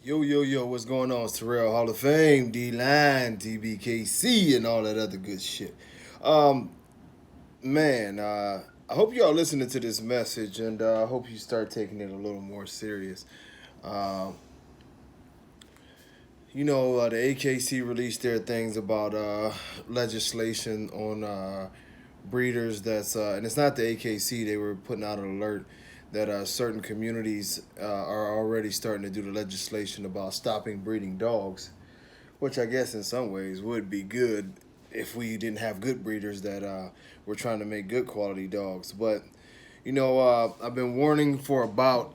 Yo, what's going on? It's Terrell Hall of Fame, D-Line, TBKC, and all that other good shit. Um, I hope y'all listening to this message, and I hope you start taking it a little more serious. Um, the AKC released their things about legislation on breeders and it's not the AKC, they were putting out an alert that certain communities are already starting to do the legislation about stopping breeding dogs, which I guess in some ways would be good if we didn't have good breeders that were trying to make good quality dogs. But I've been warning for a while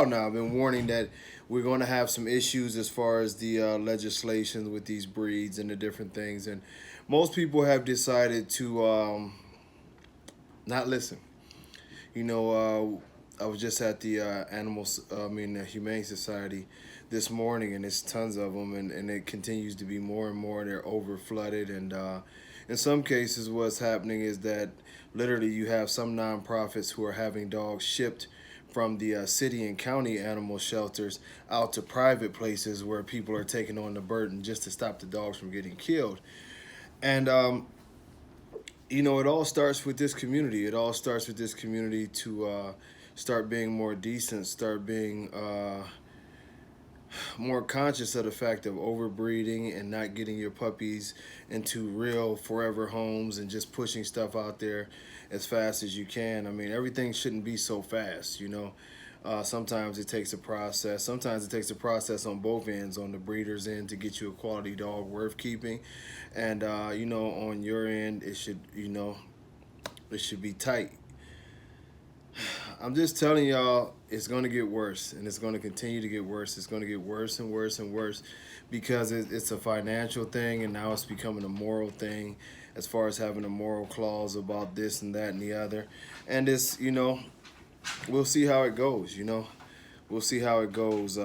now. I've been warning that we're going to have some issues as far as the legislation with these breeds and the different things, and most people have decided to not listen. I was just at the the Humane Society this morning, and it's tons of them, and it continues to be more and more. They're over flooded, and in some cases, what's happening is that literally you have some nonprofits who are having dogs shipped from the city and county animal shelters out to private places where people are taking on the burden just to stop the dogs from getting killed. And it all starts with this community. It all starts with this community to start being more decent, start being more conscious of the fact of overbreeding and not getting your puppies into real forever homes and just pushing stuff out there as fast as you can. I mean, everything shouldn't be so fast. Sometimes it takes a process. Sometimes it takes a process on both ends, on the breeder's end to get you a quality dog worth keeping. And, on your end, it should be tight. I'm just telling y'all, it's going to get worse, and it's going to continue to get worse. It's going to get worse and worse and worse because it's a financial thing, and now it's becoming a moral thing as far as having a moral clause about this and that and the other. And we'll see how it goes. We'll see how it goes.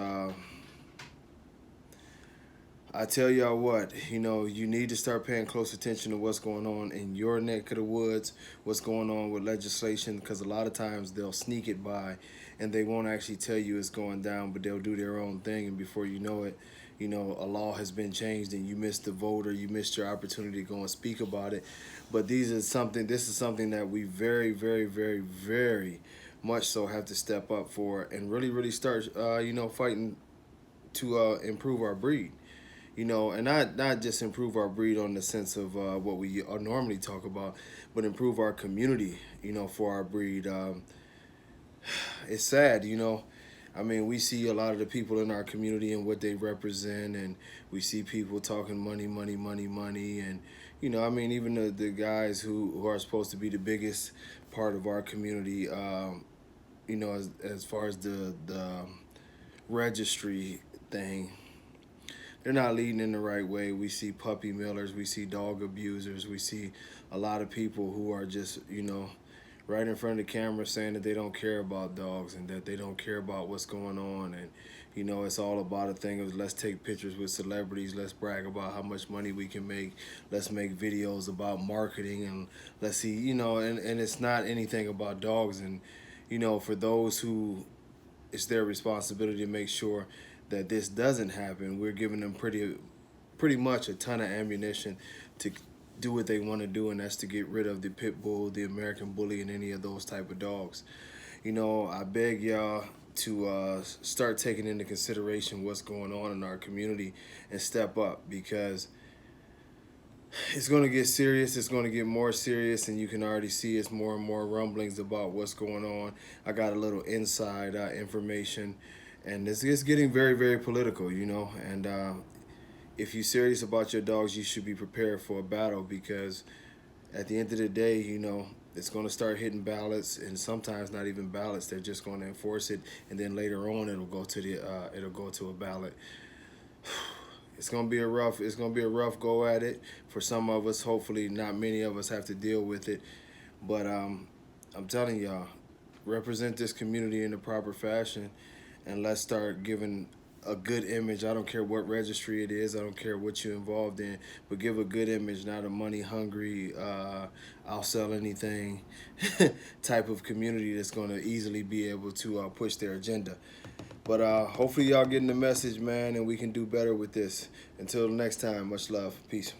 I tell y'all what, you need to start paying close attention to what's going on in your neck of the woods, what's going on with legislation, because a lot of times they'll sneak it by and they won't actually tell you it's going down, but they'll do their own thing. And before you know it, a law has been changed and you missed the vote or you missed your opportunity to go and speak about it. But this is something that we very, very, very, very much so have to step up for and really, really start, fighting to improve our breed, and not just improve our breed on the sense of what we normally talk about, but improve our community, for our breed. It's sad. I mean, we see a lot of the people in our community and what they represent, and we see people talking money, money, money, money, and even the guys who are supposed to be the biggest part of our community, as far as the registry thing, they're not leading in the right way. We see puppy millers, we see dog abusers, we see a lot of people who are just, right in front of the camera saying that they don't care about dogs and that they don't care about what's going on. And, it's all about a thing of let's take pictures with celebrities, let's brag about how much money we can make, let's make videos about marketing, and let's see, and it's not anything about dogs. And, for those who it's their responsibility to make sure that this doesn't happen. We're giving them pretty much a ton of ammunition to do what they want to do, and that's to get rid of the pit bull, the American bully, and any of those type of dogs. I beg y'all to start taking into consideration what's going on in our community and step up, because it's going to get serious. It's going to get more serious, and you can already see it's more and more rumblings about what's going on. I got a little inside information, and it's getting very, very political, and if you're serious about your dogs, you should be prepared for a battle, because at the end of the day, it's going to start hitting ballots, and sometimes not even ballots. They're just going to enforce it, and then later on it'll go to a ballot. It's gonna be a rough go at it for some of us. Hopefully, not many of us have to deal with it. But I'm telling y'all, represent this community in the proper fashion, and let's start giving a good image. I don't care what registry it is. I don't care what you're involved in, but give a good image, not a money hungry, I'll sell anything type of community that's going to easily be able to push their agenda. But hopefully y'all getting the message, man, and we can do better with this. Until next time, much love. Peace.